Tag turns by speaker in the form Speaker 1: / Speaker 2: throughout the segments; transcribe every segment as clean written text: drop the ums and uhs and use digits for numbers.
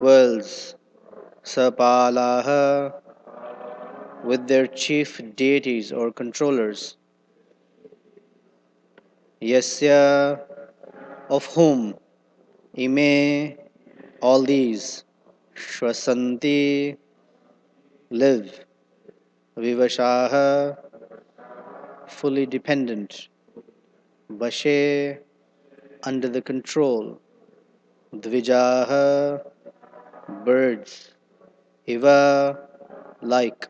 Speaker 1: worlds, Sapalaha, with their chief deities or controllers, Yasya, of whom Ime, all these, Shwasanti, live, Vivashaha, fully dependent, Vashe, under the control, Dvijaha, birds, Iva, like,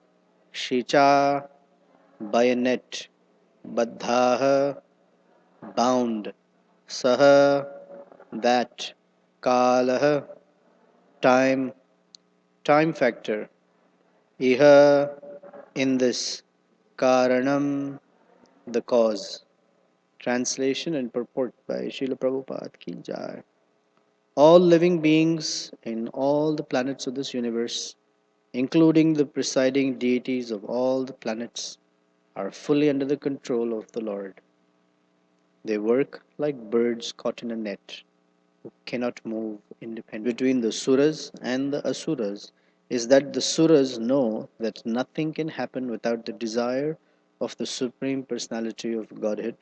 Speaker 1: Shicha, by a net, Baddhaha, bound, Saha, that, Kalaha, time, time factor, Iha, in this, Karanam, the cause. Translation and purport by Srila Prabhupada Ki Jai. All living beings in all the planets of this universe, including the presiding deities of all the planets, are fully under the control of the Lord. They work like birds caught in a net, who cannot move independently. Between the Suras and the Asuras is that the Suras know that nothing can happen without the desire of the Supreme Personality of Godhead,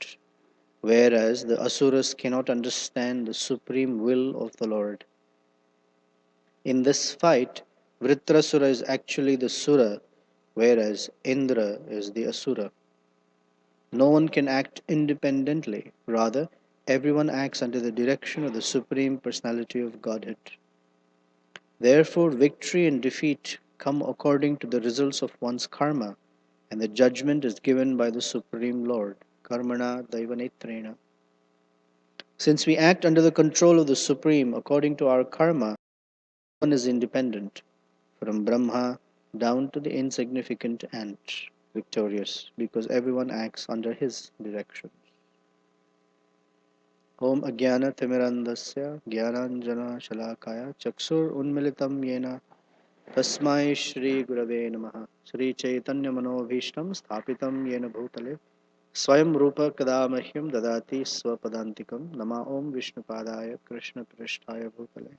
Speaker 1: whereas the Asuras cannot understand the supreme will of the Lord. In this fight, Vritrasura is actually the Sura, whereas Indra is the Asura. No one can act independently. Rather, everyone acts under the direction of the Supreme Personality of Godhead. Therefore, victory and defeat come according to the results of one's karma, and the judgment is given by the Supreme Lord. Karmana Daivanetrena. Since we act under the control of the Supreme according to our karma, one is independent, from Brahma down to the insignificant ant, victorious, because everyone acts under his direction. Om Ajnana Timirandasya Jnananjana Shalakaya Chakshur Unmilitam Yena Tasmai Shri Gurave Namaha Shri Chaitanya Manobhishtam Sthapitam Yena Bhutale Swayam Rupa Kadamahyam Dadati Swapadantikam Nama Om Vishnupadaya Krishna Prishtaya Bhutale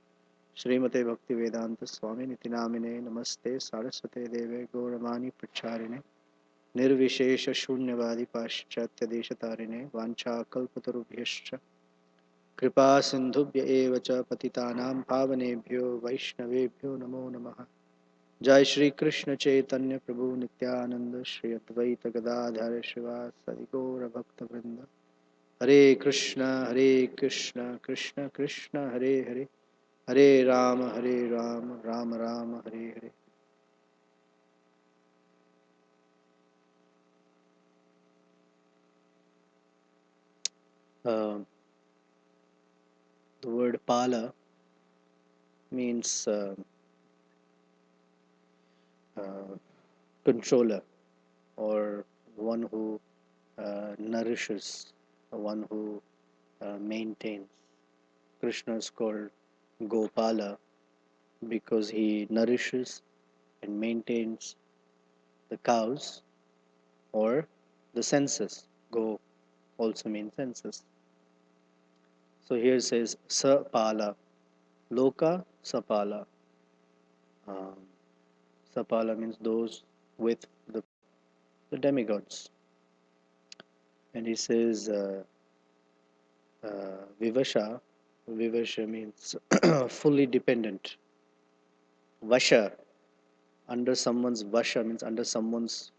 Speaker 1: Srimate Bhaktivedanta Swami Nitinamine Namaste Saraswate Deve Gauramani Pracharine Nirvishesha Shunyavadi Paschatya Deshatarine Vancha Kalpatarubhyascha Kripa Sindhubhya Eva Cha Patitanam Pavanebhyo Vaishnavebhyo Namo Namaha Jai Shri Krishna Chaitanya Prabhu Nityananda Shri Advaita Gadadhara Shiva Sadi Gaura Bhakta Vrinda Hare Krishna Krishna Krishna Hare Hare Hare Rama Rama Rama Hare Hare. The word Pala means controller, or one who nourishes, one who maintains. Krishna is called Gopala because he nourishes and maintains the cows or the senses. Go also means senses. So here it says Sapala, Loka Sapala. Sapala means those with the demigods. And he says Vivasha. Vivasha means fully dependent. Vasha, under someone's vasha means under someone's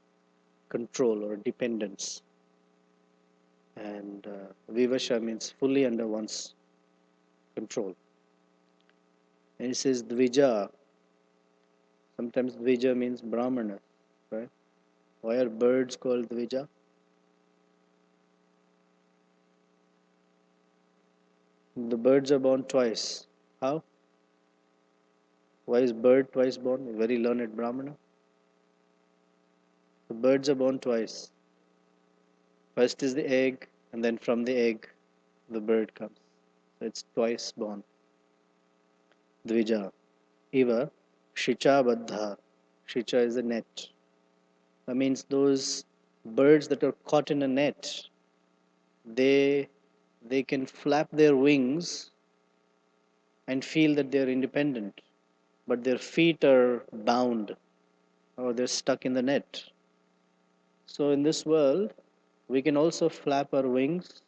Speaker 1: control or dependence. And Vivasha means fully under one's control. And he says Dvija. Sometimes Dvija means Brahmana, right? Why are birds called Dvija? The birds are born twice. How? Why is bird twice born? A very learned Brahmana. The birds are born twice. First is the egg, and then from the egg, the bird comes. So it's twice born. Dvija. Iva, Shicha Baddha. Shicha is a net. That means those birds that are caught in a net, they can flap their wings and feel that they are independent. but their feet are bound or they're stuck in the net. So in this world, we can also flap our wings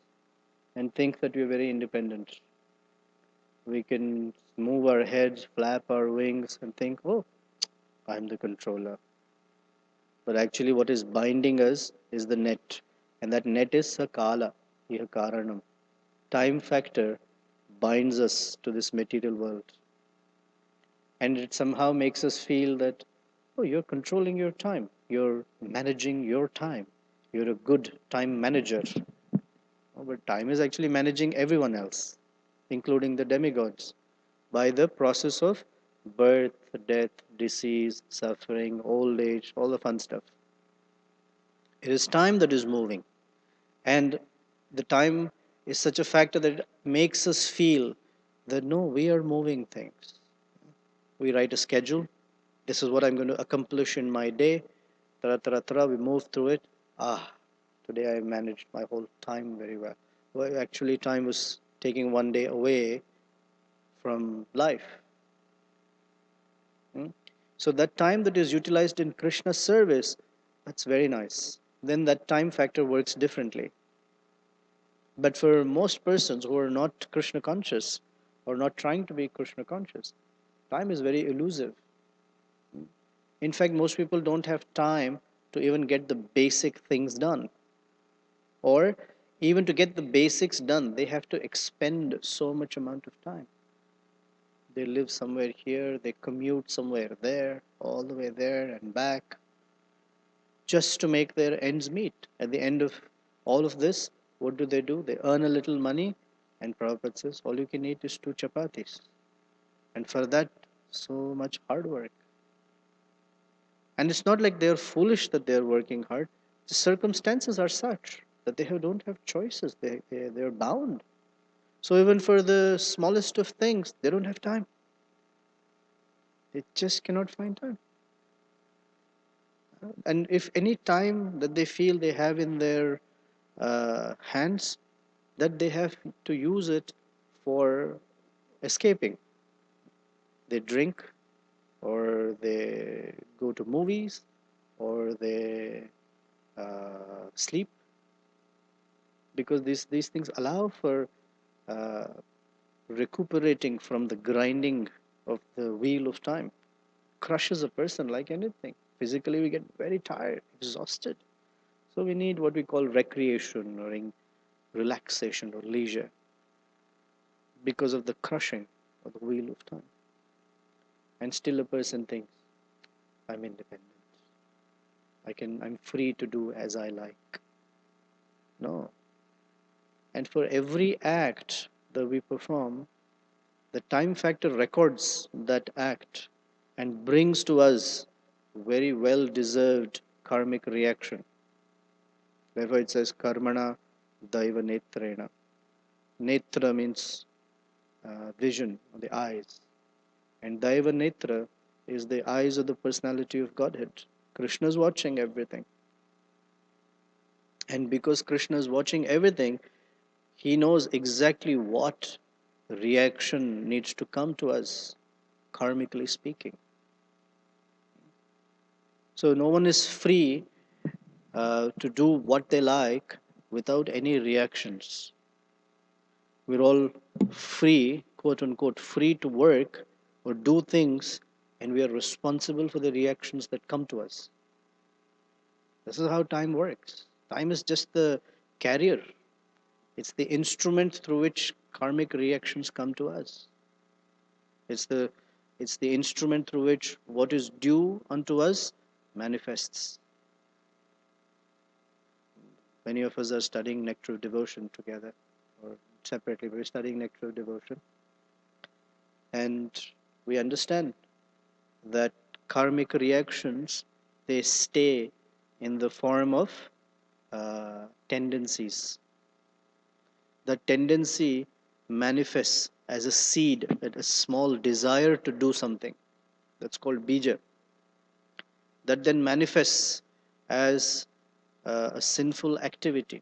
Speaker 1: and think that we're very independent. We can move our heads, flap our wings, and think, oh, I'm the controller. But actually, what is binding us is the net. And that net is sakala, iha karanam. Time factor binds us to this material world. And it somehow makes us feel that, oh, you're controlling your time. You're managing your time. You're a good time manager. Oh, but time is actually managing everyone else, including the demigods, by the process of birth, death, disease, suffering, old age, all the fun stuff. It is time that is moving. And the time is such a factor that it makes us feel that no, we are moving things. We write a schedule. This is what I'm going to accomplish in my day. Tara, tara, tara, we move through it. Ah, today I managed my whole time very well. Well, actually, time was taking one day away from life. So that time that is utilized in Krishna's service, that's very nice. Then that time factor works differently. But for most persons who are not Krishna conscious or not trying to be Krishna conscious, time is very elusive. In fact, most people don't have time to even get the basic things done. Or even to get the basics done, they have to expend so much amount of time. They live somewhere here, they commute somewhere there, all the way there and back, just to make their ends meet. At the end of all of this, what do? They earn a little money, and Prabhupada says, all you can eat is 2 chapatis. And for that, so much hard work. And it's not like they're foolish that they're working hard. The circumstances are such that don't have choices. They're bound. So even for the smallest of things, they don't have time. They just cannot find time. And if any time that they feel they have in their hands, that they have to use it for escaping. They drink, or they go to movies, or they sleep, because these things allow for uh, recuperating from the grinding of the wheel of time. Crushes a person like anything. Physically, we get very tired, exhausted. So we need what we call recreation or relaxation or leisure because of the crushing of the wheel of time. And still a person thinks, I'm independent. I'm free to do as I like. No. And for every act that we perform, the time factor records that act and brings to us very well deserved karmic reaction. Therefore it says karmana daiva netrena. Netra means vision, the eyes. And daiva netra is the eyes of the personality of Godhead. Krishna is watching everything. And because Krishna is watching everything, he knows exactly what reaction needs to come to us, karmically speaking. So no one is free to do what they like without any reactions. We're all free, quote unquote, free to work or do things, and we are responsible for the reactions that come to us. This is how time works. Time is just the carrier, it's the instrument through which karmic reactions come to us. It's the instrument through which what is due unto us manifests. Many of us are studying Nectar of Devotion together, or separately, we're studying Nectar of Devotion. And we understand that karmic reactions, they stay in the form of tendencies. The tendency manifests as a seed, a small desire to do something. That's called bija. That then manifests as a sinful activity.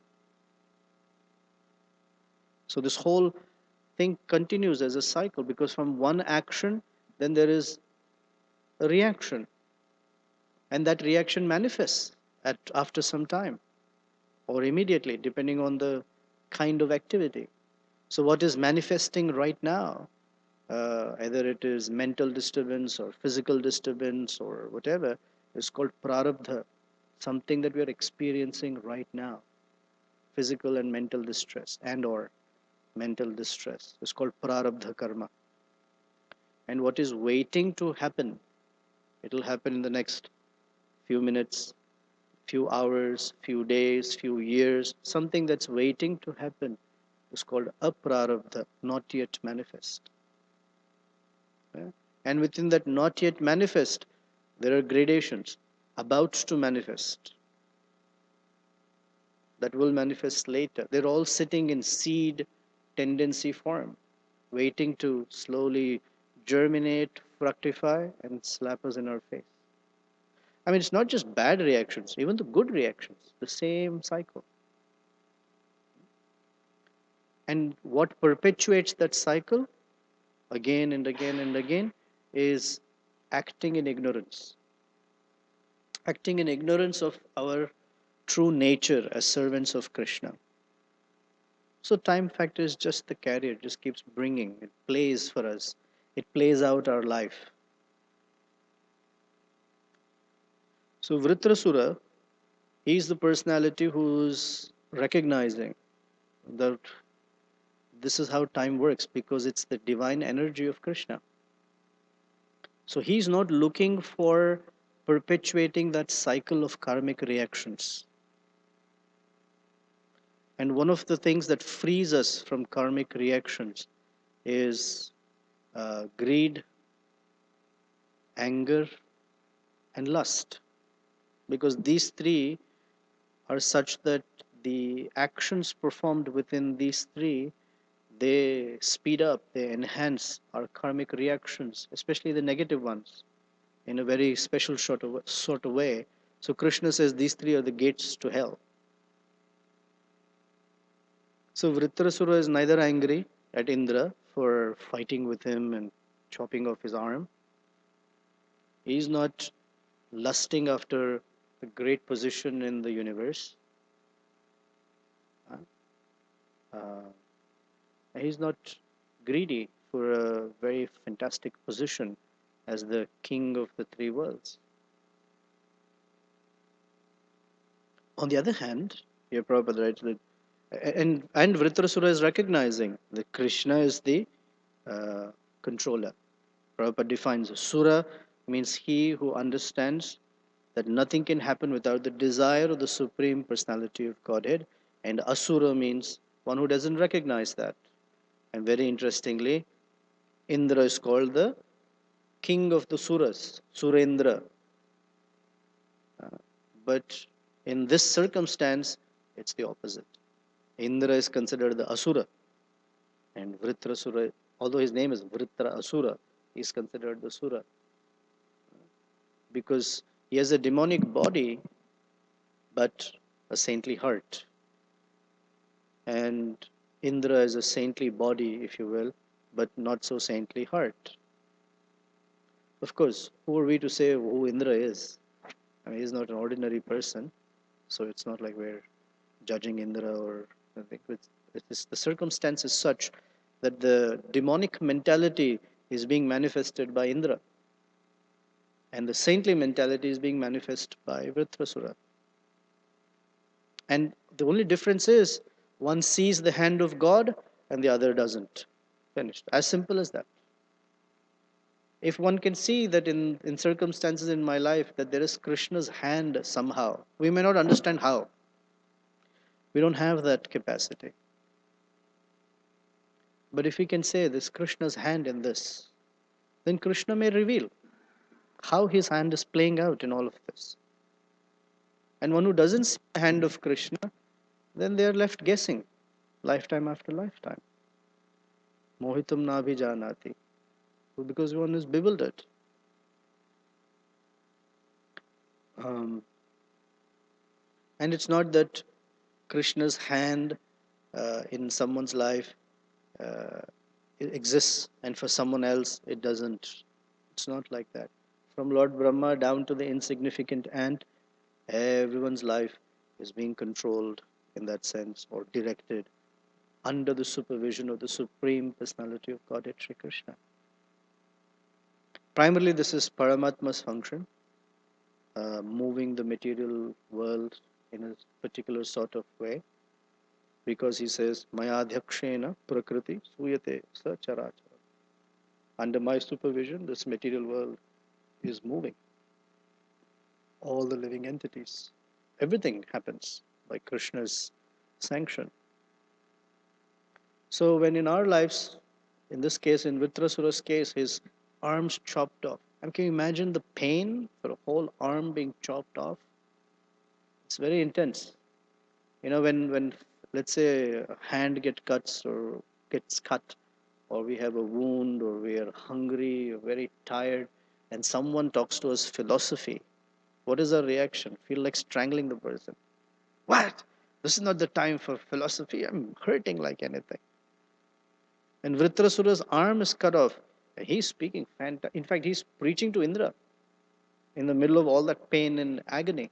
Speaker 1: So this whole thing continues as a cycle, because from one action, then there is a reaction, and that reaction manifests after some time or immediately, depending on the kind of activity. So, what is manifesting right now, either it is mental disturbance or physical disturbance or whatever, is called prarabdha, something that we are experiencing right now. Physical and mental distress and or mental distress is called prarabdha karma. And what is waiting to happen, it will happen in the next few minutes, few hours, few days, few years. Something that's waiting to happen is called aprarabdha, not yet manifest. Yeah? And within that not yet manifest, there are gradations. About to manifest, that will manifest later. They're all sitting in seed tendency form, waiting to slowly germinate, fructify, and slap us in our face. I mean, it's not just bad reactions, even the good reactions, the same cycle. And what perpetuates that cycle again and again and again is acting in ignorance. Acting in ignorance of our true nature as servants of Krishna. So time factor is just the carrier, it just keeps bringing, it plays for us, it plays out our life. So Vritrasura, he is the personality who's recognizing that this is how time works because it's the divine energy of Krishna. So he's not looking for perpetuating that cycle of karmic reactions. And one of the things that frees us from karmic reactions is greed, anger, and lust. Because these three are such that the actions performed within these three, they speed up, they enhance our karmic reactions, especially the negative ones, in a very special sort of way. So Krishna says these three are the gates to hell. So Vritrasura is neither angry at Indra for fighting with him and chopping off his arm. He is not lusting after a great position in the universe. Uh, he's not greedy for a very fantastic position as the king of the three worlds. On the other hand, here Prabhupada writes that, and Vritrasura is recognizing that Krishna is the controller. Prabhupada defines Sura means he who understands that nothing can happen without the desire of the Supreme Personality of Godhead, and Asura means one who doesn't recognize that. And very interestingly, Indra is called the king of the Suras, Surendra. But in this circumstance, it's the opposite. Indra is considered the Asura, and Vritrasura, although his name is Vritra Asura, he is considered the Sura because he has a demonic body but a saintly heart. And Indra is a saintly body, if you will, but not so saintly heart. Of course, who are we to say who Indra is? I mean, he's not an ordinary person, so it's not like we're judging Indra or anything. It's the circumstance is such that the demonic mentality is being manifested by Indra, and the saintly mentality is being manifested by Vritrasura. And the only difference is one sees the hand of God and the other doesn't. Finished. As simple as that. If one can see that in circumstances in my life that there is Krishna's hand somehow, we may not understand how. We don't have that capacity. But if we can say this Krishna's hand in this, then Krishna may reveal how his hand is playing out in all of this. And one who doesn't see the hand of Krishna, then they are left guessing lifetime after lifetime. Mohitam nabhi janati. Because one is bewildered. And it's not that Krishna's hand in someone's life it exists and for someone else it doesn't. It's not like that. From Lord Brahma down to the insignificant ant, everyone's life is being controlled in that sense or directed under the supervision of the Supreme Personality of Godhead, Sri Krishna. Primarily, this is Paramatma's function, moving the material world in a particular sort of way, because he says, Mayadhyakshena prakriti suyate sa charachara. Under my supervision, this material world is moving. All the living entities. Everything happens by Krishna's sanction. So when in our lives, in this case, in Vitrasura's case, his arms chopped off. And can you imagine the pain for a whole arm being chopped off? It's very intense. You know, when let's say a hand gets cut, or we have a wound, or we are hungry, or very tired, and someone talks to us philosophy, what is our reaction? Feel like strangling the person. What? This is not the time for philosophy. I'm hurting like anything. And Vritrasura's arm is cut off. And he's speaking in fact, he's preaching to Indra in the middle of all that pain and agony.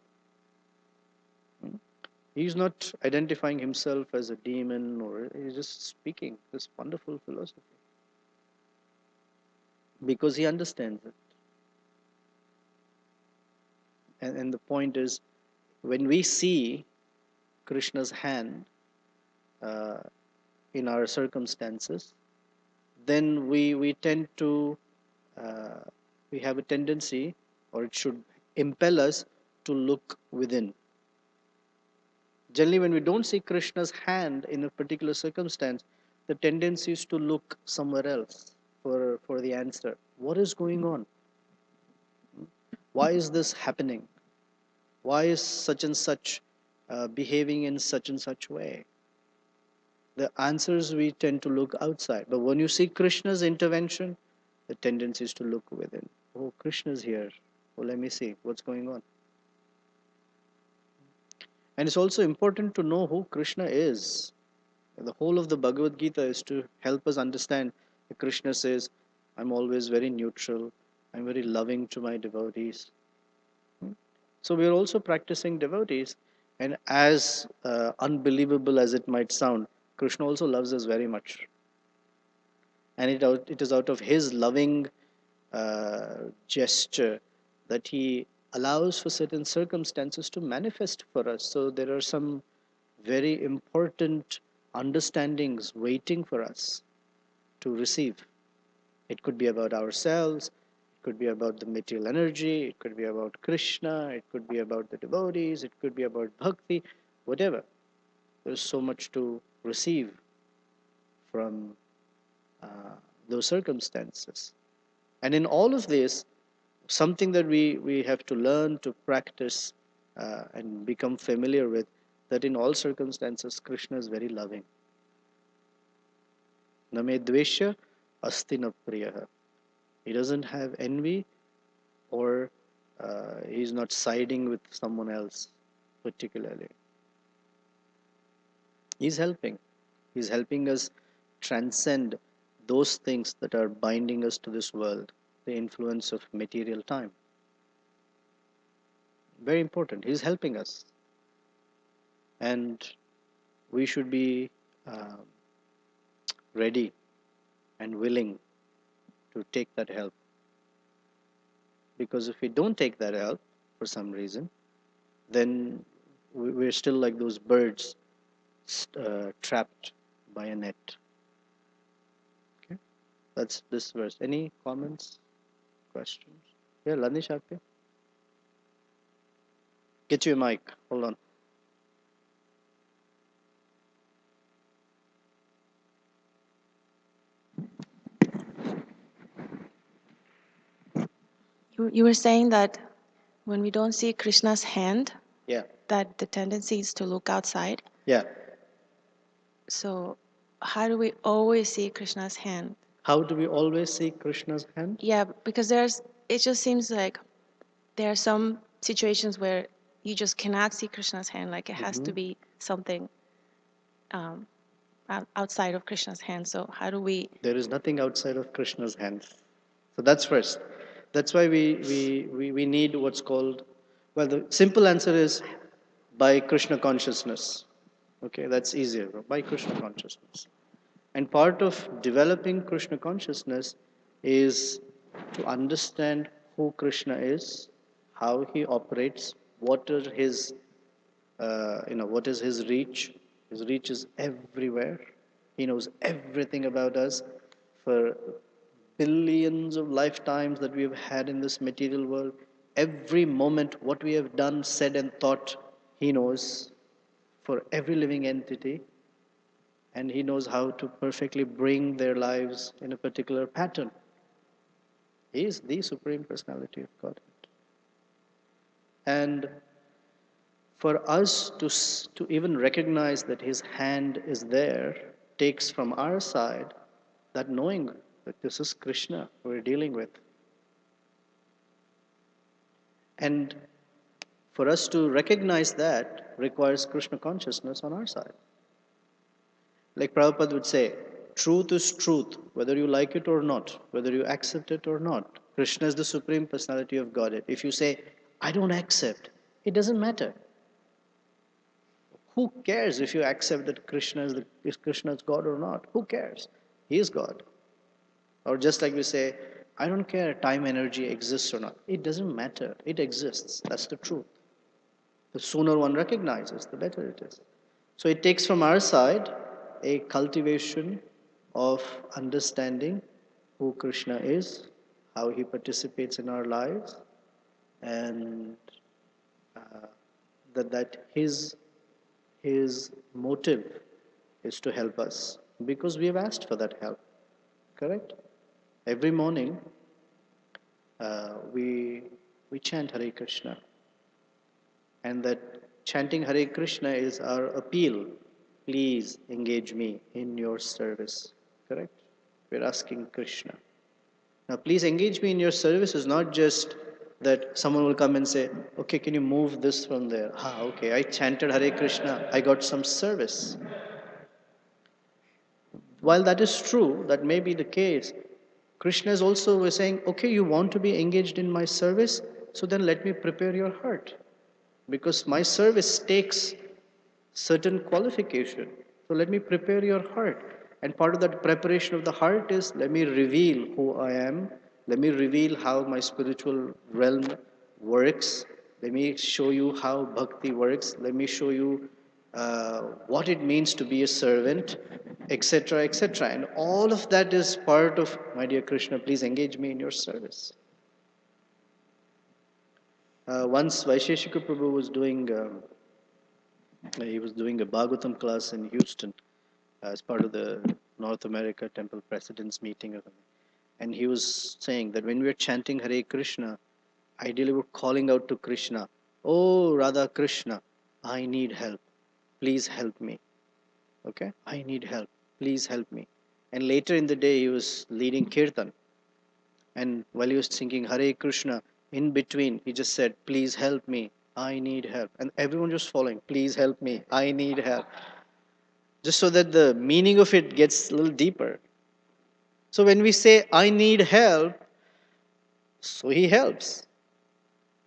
Speaker 1: He's not identifying himself as a demon, or he's just speaking this wonderful philosophy because he understands it. And the point is, when we see Krishna's hand uh, in our circumstances, then we tend to, uh, we have a tendency, or it should impel us to look within. Generally, when we don't see Krishna's hand in a particular circumstance, the tendency is to look somewhere else for the answer. What is going on? Why is this happening? Why is such and such behaving in such and such way? The answers we tend to look outside. But when you see Krishna's intervention, the tendency is to look within. Oh, Krishna's here. Oh, let me see what's going on. And it's also important to know who Krishna is. The whole of the Bhagavad Gita is to help us understand that Krishna says, I'm always very neutral, I'm very loving to my devotees. So we are also practicing devotees, and as unbelievable as it might sound, Krishna also loves us very much. And it is out of his loving gesture that he allows for certain circumstances to manifest for us. So there are some very important understandings waiting for us to receive. It could be about ourselves, it could be about the material energy, it could be about Krishna, it could be about the devotees, it could be about bhakti, whatever. There's so much to receive from those circumstances. And in all of this, something that we have to learn to practice and become familiar with, that in all circumstances, Krishna is very loving. Name dvesha asti na priyaha. He doesn't have envy, or he's not siding with someone else particularly. He's helping. He's helping us transcend those things that are binding us to this world, the influence of material time. Very important. He's helping us. And we should be ready and willing to take that help. Because if we don't take that help for some reason, then we're still like those birds trapped by a net. Okay, that's this verse. Any comments, questions? Yeah, Lanish, aapke? Get you a mic. Hold on.
Speaker 2: You were saying that when we don't see Krishna's hand,
Speaker 1: Yeah.
Speaker 2: that the tendency is to look outside.
Speaker 1: Yeah.
Speaker 2: So how do we always see Krishna's hand?
Speaker 1: How do we always see Krishna's hand?
Speaker 2: Yeah, because it just seems like there are some situations where you just cannot see Krishna's hand. Like it has to be something outside of Krishna's hand. So how do we?
Speaker 1: There is nothing outside of Krishna's hands. So that's first. That's why we need what's called, well, the simple answer is by Krishna consciousness. Okay, that's easier, by Krishna consciousness. And part of developing Krishna consciousness is to understand who Krishna is, how he operates, what are his, what is his reach. His reach is everywhere. He knows everything about us for billions of lifetimes that we have had in this material world. Every moment, what we have done, said, and thought, he knows for every living entity, and he knows how to perfectly bring their lives in a particular pattern. He is the Supreme Personality of Godhead. And for us to even recognize that his hand is there takes from our side that knowing that this is Krishna we're dealing with. And for us to recognize that requires Krishna consciousness on our side. Like Prabhupada would say, truth is truth, whether you like it or not, whether you accept it or not. Krishna is the Supreme Personality of Godhead. If you say, I don't accept, it doesn't matter. Who cares if you accept that Krishna is God or not? Who cares? He is God. Or just like we say, I don't care time energy exists or not. It doesn't matter. It exists. That's the truth. The sooner one recognizes, the better it is. So it takes from our side a cultivation of understanding who Krishna is, how he participates in our lives, and that his motive is to help us because we have asked for that help. Correct? Every morning we chant Hare Krishna, and that chanting Hare Krishna is our appeal. Please engage me in your service. Correct? We're asking Krishna. Now, please engage me in your service is not just that someone will come and say, okay, can you move this from there? Ah, okay, I chanted Hare Krishna, I got some service. While that is true, that may be the case, Krishna is also saying, okay, you want to be engaged in my service, so then let me prepare your heart. Because my service takes certain qualification. So let me prepare your heart. And part of that preparation of the heart is let me reveal who I am. Let me reveal how my spiritual realm works. Let me show you how bhakti works. Let me show you what it means to be a servant, etc., etc. And all of that is part of, my dear Krishna, please engage me in your service. Once Vaisheshika Prabhu was doing he was doing a Bhagvatam class in Houston as part of the North America Temple Presidents meeting or something. And he was saying that when we are chanting Hare Krishna, ideally we're calling out to Krishna, oh Radha Krishna, I need help. Please help me. Okay? I need help. Please help me. And later in the day, he was leading Kirtan. And while he was singing Hare Krishna, in between, he just said, please help me. I need help. And everyone just following, please help me. I need help. Just so that the meaning of it gets a little deeper. So when we say, I need help, so he helps.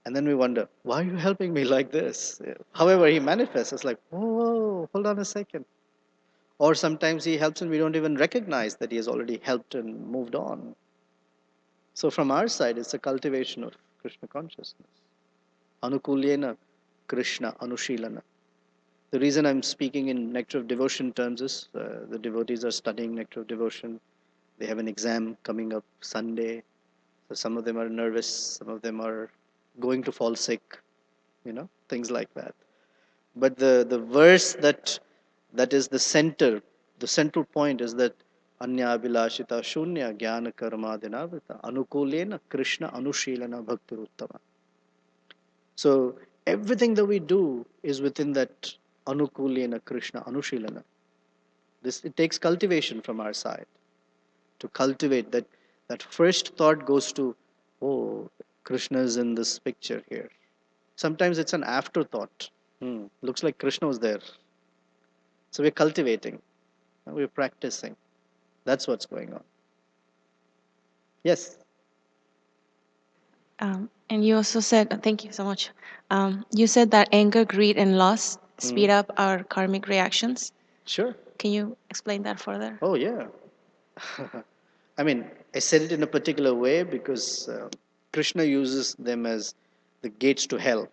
Speaker 1: And then we wonder, why are you helping me like this? However, he manifests. It's like, whoa, hold on a second. Or sometimes he helps and we don't even recognize that he has already helped and moved on. So from our side, it's a cultivation of Krishna consciousness. Anukulyena Krishna Anushilana. The reason I'm speaking in Nectar of Devotion terms is the devotees are studying Nectar of Devotion. They have an exam coming up Sunday. So some of them are nervous, some of them are going to fall sick, things like that. But the verse that is the central point is that Anya Abhilashita Shunya Jnana Karma Dinavrita Anukulena Krishna Anushilana Bhaktiruttama. So everything that we do is within that Anukulena Krishna Anushilana. It takes cultivation from our side to cultivate that first thought goes to, oh, Krishna is in this picture here. Sometimes it's an afterthought. Looks like Krishna was there. So we're cultivating, we're practicing. That's what's going on. Yes.
Speaker 2: And you also said, thank you so much. You said that anger, greed, and lust speed up our karmic reactions.
Speaker 1: Sure.
Speaker 2: Can you explain that further?
Speaker 1: Oh, yeah. I mean, I said it in a particular way because Krishna uses them as the gates to hell.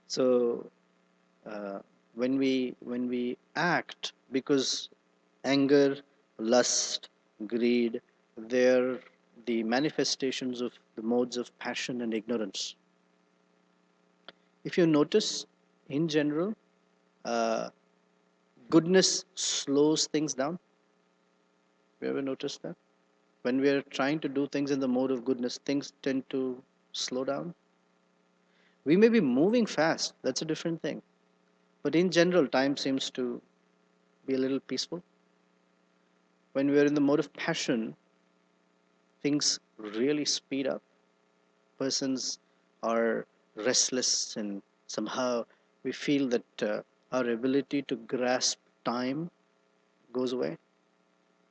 Speaker 1: So uh, when we act, because anger, lust, greed, they're the manifestations of the modes of passion and ignorance. If you notice, in general, uh, goodness slows things down. You ever noticed that? When we are trying to do things in the mode of goodness, things tend to slow down. We may be moving fast, that's a different thing. But in general, time seems to be a little peaceful. When we are in the mode of passion, things really speed up. Persons are restless, and somehow we feel that our ability to grasp time goes away,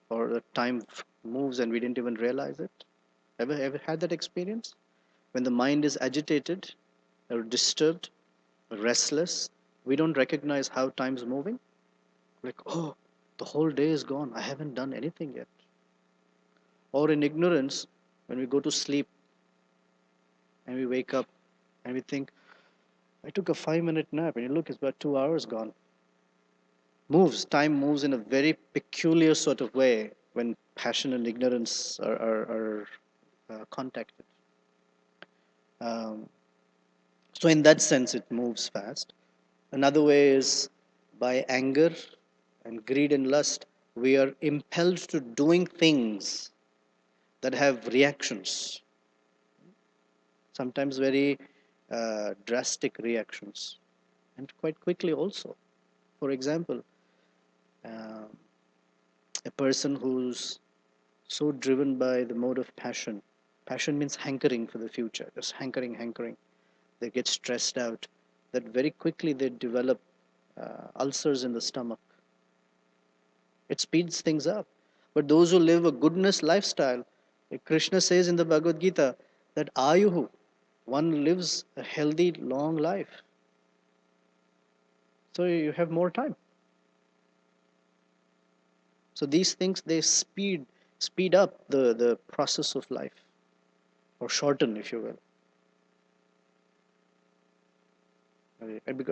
Speaker 1: or the time moves and we didn't even realize it. Ever had that experience? When the mind is agitated or disturbed, restless, we don't recognize how time's moving. Like, oh, the whole day is gone. I haven't done anything yet. Or in ignorance, when we go to sleep and we wake up and we think, I took a 5 minute nap, and you look, it's about 2 hours gone. Time moves in a very peculiar sort of way when passion and ignorance are contacted. Um, so, in that sense, it moves fast. Another way is by anger and greed and lust, we are impelled to doing things that have reactions, sometimes very drastic reactions, and quite quickly also. For example, uh, a person who's so driven by the mode of passion. Passion means hankering for the future, just hankering, hankering. They get stressed out, that very quickly they develop ulcers in the stomach. It speeds things up. But those who live a goodness lifestyle, like Krishna says in the Bhagavad Gita, that ayuhu, one lives a healthy, long life. So you have more time. So these things, they speed up the process of life, or shorten, if you will.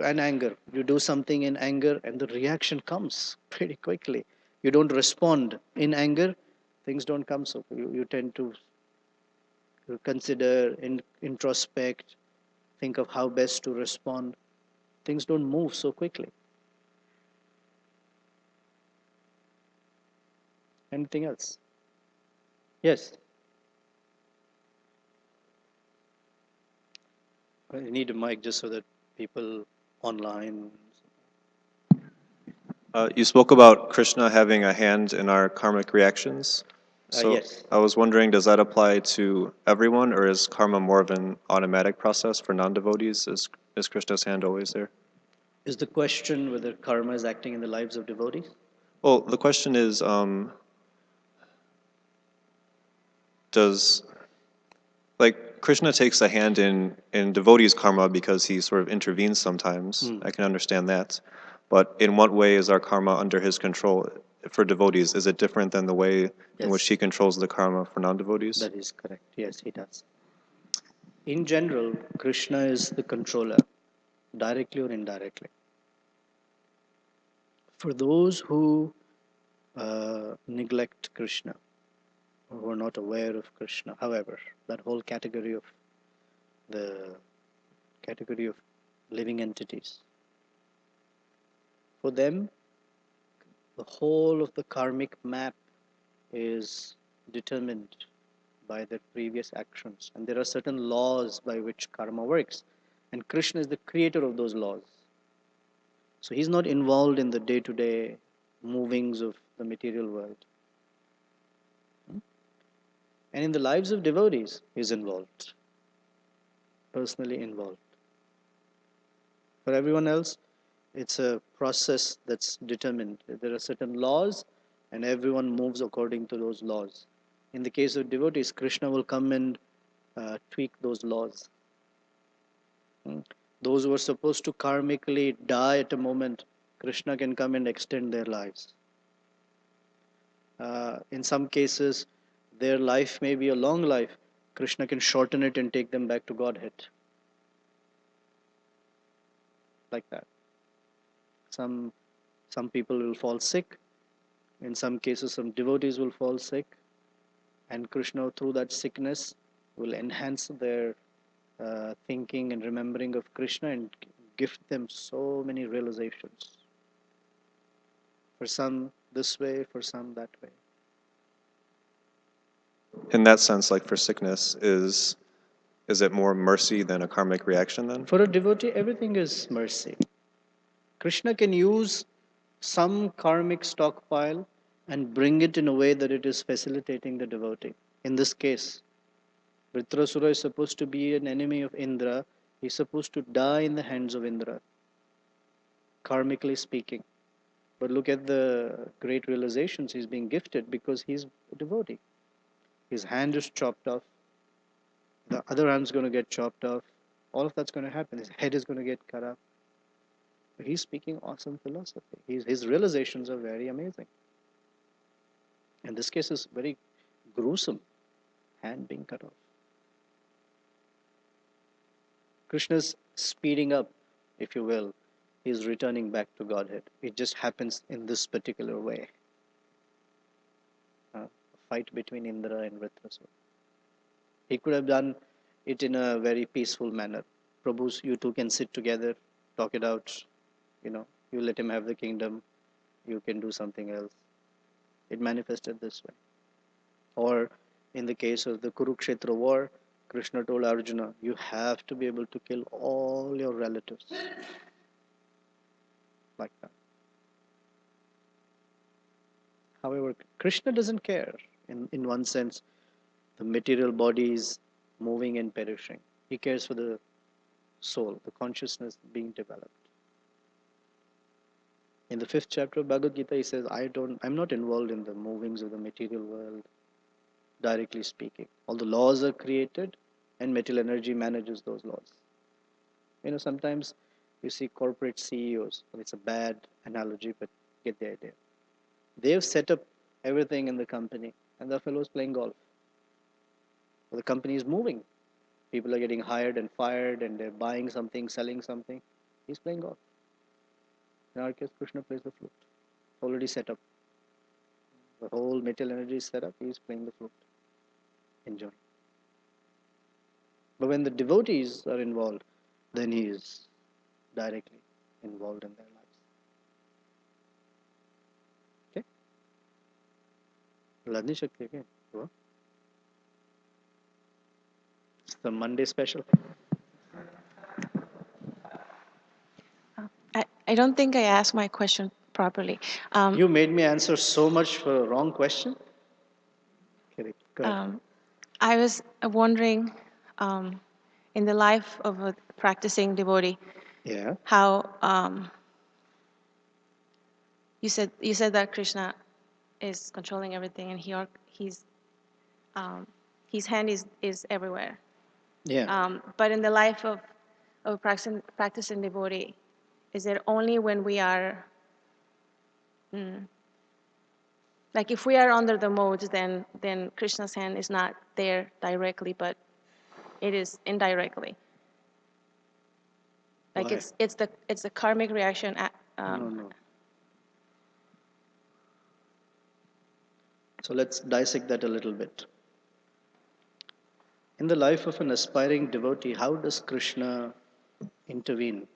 Speaker 1: And anger, you do something in anger and the reaction comes pretty quickly. You don't respond in anger, things don't come. So you tend to consider, introspect, think of how best to respond. Things don't move so quickly. Anything else? Yes. I need a mic just so that people online.
Speaker 3: You spoke about Krishna having a hand in our karmic reactions. So
Speaker 1: Yes.
Speaker 3: I was wondering, does that apply to everyone, or is karma more of an automatic process for non-devotees? Is Krishna's hand always there?
Speaker 1: Is the question whether karma is acting in the lives of devotees?
Speaker 3: Well, the question is, does like Krishna takes a hand in devotees' karma because he sort of intervenes sometimes. I can understand that, but in what way is our karma under his control for devotees? Is it different than the way in which
Speaker 1: Yes,
Speaker 3: he controls the karma for non-devotees?
Speaker 1: that is correct. Yes, he does. In general, Krishna is the controller, directly or indirectly. For those who neglect Krishna, or who are not aware of Krishna, however, that whole the category of living entities, for them, the whole of the karmic map is determined by their previous actions, and there are certain laws by which karma works, and Krishna is the creator of those laws. So he's not involved in the day-to-day movings of the material world. And in the lives of devotees, he's involved, personally involved. For everyone else, it's a process that's determined. There are certain laws, and everyone moves according to those laws. In the case of devotees, Krishna will come and tweak those laws. Those who are supposed to karmically die at a moment, Krishna can come and extend their lives. In some cases, their life may be a long life. Krishna can shorten it and take them back to Godhead. Like that. Some people will fall sick. In some cases, some devotees will fall sick. And Krishna, through that sickness, will enhance their thinking and remembering of Krishna and gift them so many realizations. For some this way, for some that way.
Speaker 3: In that sense, like for sickness, is it more mercy than a karmic reaction then?
Speaker 1: For a devotee, everything is mercy. Krishna can use some karmic stockpile and bring it in a way that it is facilitating the devotee. In this case, Vritrasura is supposed to be an enemy of Indra. He's supposed to die in the hands of Indra, karmically speaking. But look at the great realizations he's being gifted because he's a devotee. His hand is chopped off. The other hand's going to get chopped off. All of that's going to happen. His head is going to get cut off. But he's speaking awesome philosophy. His realizations are very amazing. In this case, is very gruesome. Hand being cut off. Krishna's speeding up, if you will. He's returning back to Godhead. It just happens in this particular way. A fight between Indra and Vritrasura. He could have done it in a very peaceful manner. Prabhus, you two can sit together, talk it out. You let him have the kingdom. You can do something else. It manifested this way. Or in the case of the Kurukshetra war, Krishna told Arjuna, you have to be able to kill all your relatives. Like that. However, Krishna doesn't care. In one sense, the material body is moving and perishing. He cares for the soul, the consciousness being developed. In the 5th chapter of Bhagavad Gita, he says, I'm not involved in the movings of the material world, directly speaking. All the laws are created and material energy manages those laws. Sometimes you see corporate CEOs, it's a bad analogy, but get the idea. They've set up everything in the company and the fellow's playing golf. Well, the company is moving. People are getting hired and fired and they're buying something, selling something. He's playing golf. In our case, Krishna plays the flute. Already set up. The whole material energy is set up. He's playing the flute. Enjoying. But when the devotees are involved, then he is directly involved in their lives. Okay? Ladni Shakti again. It's the Monday special.
Speaker 2: I don't think I asked my question properly.
Speaker 1: You made me answer so much for a wrong question. Okay, go ahead.
Speaker 2: I was wondering, in the life of a practicing devotee, how you said that Krishna is controlling everything, and his hand is everywhere.
Speaker 1: Yeah.
Speaker 2: But in the life of a practicing devotee, is it only when we are like if we are under the modes, then Krishna's hand is not there directly, but it is indirectly. Like
Speaker 1: Why?
Speaker 2: it's the karmic reaction.
Speaker 1: No. So let's dissect that a little bit. In the life of an aspiring devotee, how does Krishna intervene?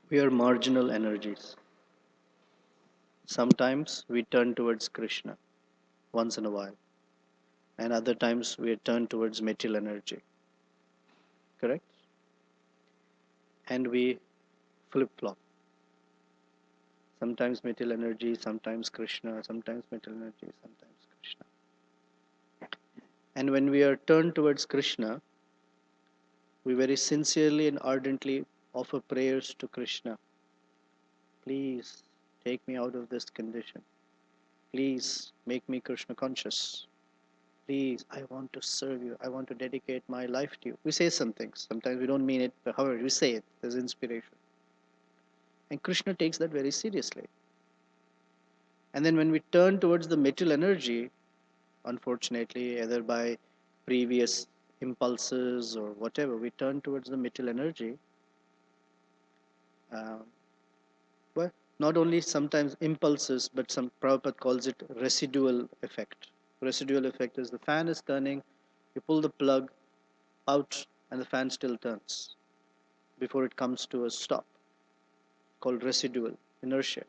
Speaker 1: We are marginal energies. Sometimes we turn towards Krishna once in a while, and other times we turn towards material energy. Correct? And we flip flop. Sometimes material energy, sometimes Krishna, sometimes material energy, sometimes Krishna. And when we are turned towards Krishna, we very sincerely and ardently offer prayers to Krishna. Please take me out of this condition. please make me Krishna conscious. Please, I want to serve you. I want to dedicate my life to you. We say some things. Sometimes we don't mean it, but however, we say it. There's inspiration. And Krishna takes that very seriously. And then when we turn towards the material energy, unfortunately, either by previous impulses or whatever, we turn towards the material energy. Um, well, not only sometimes impulses, but some Prabhupada calls it residual effect. Residual effect is the fan is turning, you pull the plug out, and the fan still turns before it comes to a stop, called residual inertia.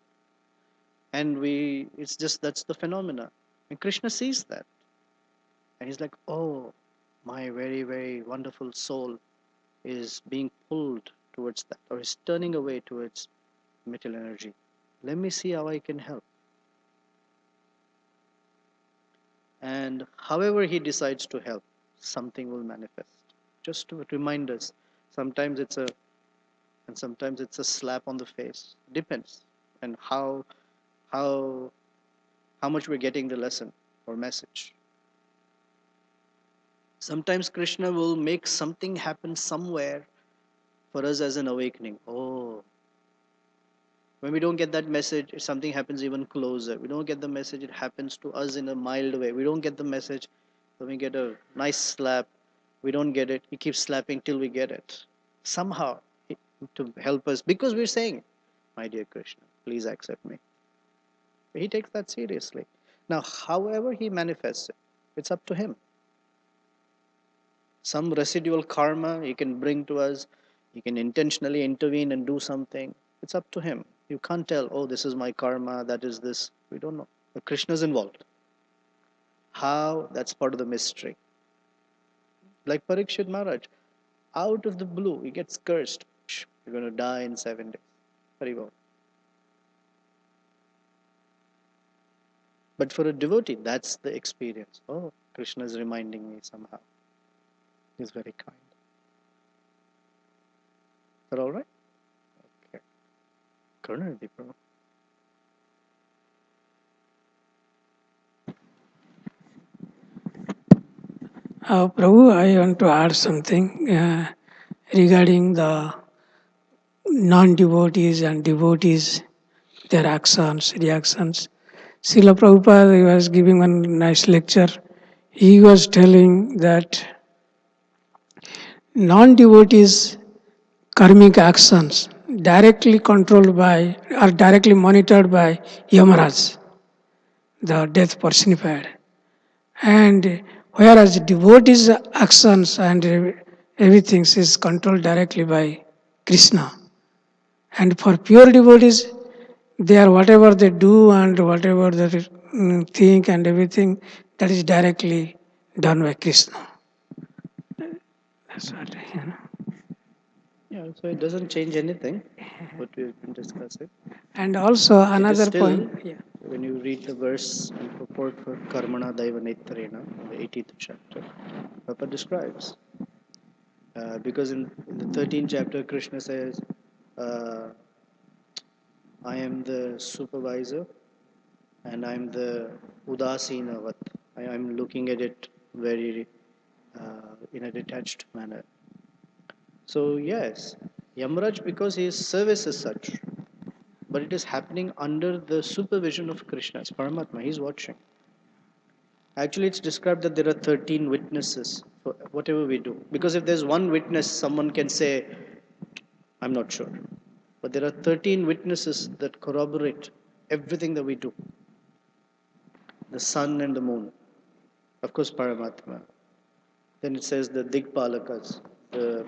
Speaker 1: And it's just that's the phenomena. And Krishna sees that. And he's like, oh, my very, very wonderful soul is being pulled towards that, or is turning away towards material energy. Let me see how I can help. And however he decides to help, something will manifest. Just to remind us, sometimes it's a and sometimes it's a slap on the face. Depends, and how how much we're getting the lesson or message. Sometimes Krishna will make something happen somewhere for us as an awakening. Oh, when we don't get that message, something happens even closer. We don't get the message, it happens to us in a mild way. We don't get the message, then we get a nice slap. We don't get it, he keeps slapping till we get it. Somehow, to help us, because we're saying, my dear Krishna, please accept me. He takes that seriously. Now, however he manifests it, it's up to him. Some residual karma he can bring to us. He can intentionally intervene and do something. It's up to him. You can't tell, oh, this is my karma, that is this. We don't know. But Krishna's involved. How? That's part of the mystery. Like Parikshit Maharaj, out of the blue, he gets cursed. You're going to die in 7 days. Very well. But for a devotee, that's the experience. Oh, Krishna is reminding me somehow. He's very kind. Is that all right? Okay. Karunanidhi, Prabhu.
Speaker 4: Prabhu, I want to add something regarding the non-devotees and devotees, their actions, reactions. Srila Prabhupada was giving one nice lecture. He was telling that non-devotees' karmic actions directly controlled by or directly monitored by Yamaraj, the death personified. And whereas devotees' actions and everything is controlled directly by Krishna. And for pure devotees, they are whatever they do and whatever they think and everything, that is directly done by Krishna. That's what, you know.
Speaker 1: Yeah, so it doesn't change anything what we've been discussing.
Speaker 4: And also
Speaker 1: It is
Speaker 4: another
Speaker 1: still,
Speaker 4: point. Yeah.
Speaker 1: when you read the verse and purport for Karmana Daiva Netrena, the 18th chapter, Papa describes. Because in the 13th chapter, Krishna says, uh, I am the supervisor and I'm the Udasinavat. I'm looking at it very in a detached manner. So, yes, Yamraj, because his service is such, but it is happening under the supervision of Krishna. It's Paramatma, he's watching. Actually, it's described that there are 13 witnesses for whatever we do. Because if there's one witness, someone can say, I'm not sure. But there are 13 witnesses that corroborate everything that we do. The sun and the moon. Of course, Paramatma. Then it says the Digpalakas, the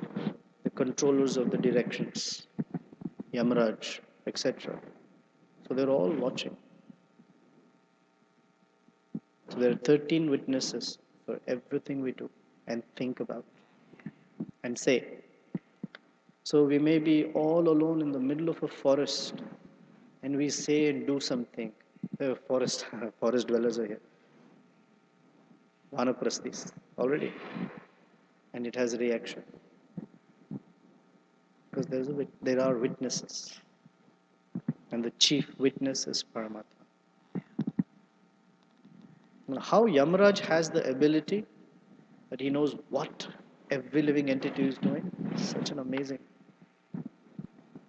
Speaker 1: controllers of the directions, Yamraj, etc. So they're all watching. So there are 13 witnesses for everything we do and think about and say. So we may be all alone in the middle of a forest and we say and do something. Forest, forest dwellers are here. Vanaprasthis already. And it has a reaction. Because there are witnesses. And the chief witness is Paramatma. How Yamaraj has the ability that he knows what every living entity is doing. Such an amazing.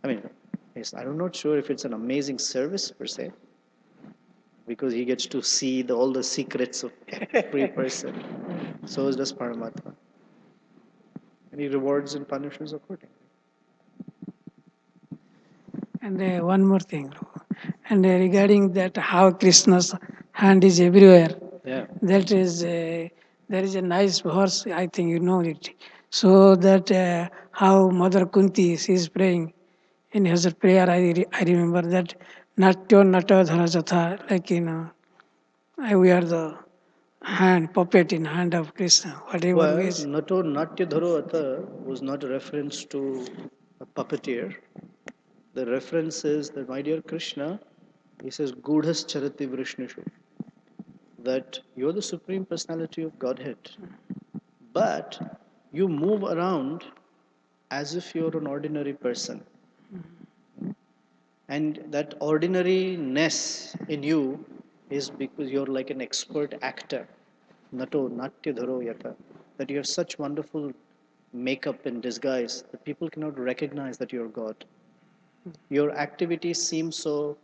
Speaker 1: I mean, yes, I'm not sure if it's an amazing service per se, because he gets to see all the secrets of every person. So does Paramatma. And he rewards and punishes accordingly.
Speaker 4: And one more thing, and regarding that, how Krishna's hand is everywhere.
Speaker 1: Yeah.
Speaker 4: That is, there is a nice verse. I think you know it. So that how Mother Kunti, she is praying in her prayer. I remember that Natyo Nata Dharajatha, like we are the hand puppet in hand of Krishna. Whatever
Speaker 1: Well,
Speaker 4: ways.
Speaker 1: Nato Natyadharo Ata was not a reference to a puppeteer. The reference is that, my dear Krishna, he says, Gudhas Charati Vrishnishu, that you're the Supreme Personality of Godhead. But you move around as if you're an ordinary person. And that ordinariness in you is because you're like an expert actor. Nato Natyadharo Yata. That you have such wonderful makeup and disguise that people cannot recognize that you're God. Your activities seem so-called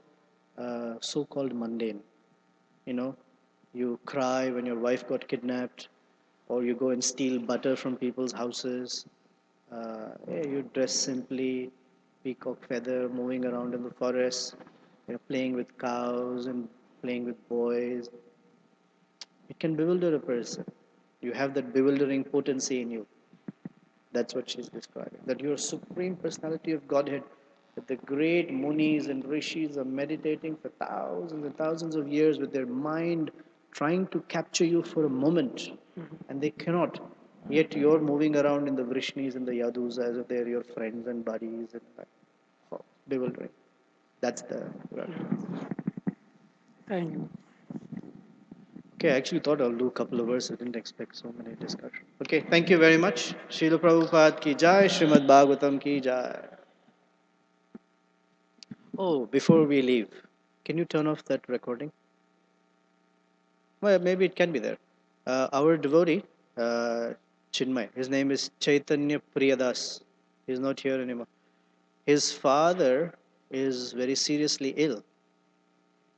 Speaker 1: mundane. You know, you cry when your wife got kidnapped, or you go and steal butter from people's houses. You dress simply, peacock feather, moving around in the forest, playing with cows and playing with boys. It can bewilder a person. You have that bewildering potency in you. That's what she's describing. That you're supreme personality of Godhead. That the great munis and rishis are meditating for thousands and thousands of years with their mind trying to capture you for a moment. And they cannot. Yet you're moving around in the Vrishnis and the Yadus as if they're your friends and buddies. And bewildering. That's the reference.
Speaker 4: Thank you.
Speaker 1: Okay, I actually thought I'll do a couple of verses. I didn't expect so many discussion. Okay, thank you very much. Srila Prabhupada ki jai, Srimad Bhagvatam ki jai. Oh, before we leave, can you turn off that recording? Well, maybe it can be there. Our devotee, Chinmay, his name is Chaitanya Priyadas. He's not here anymore. His father is very seriously ill.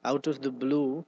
Speaker 1: Out of the blue,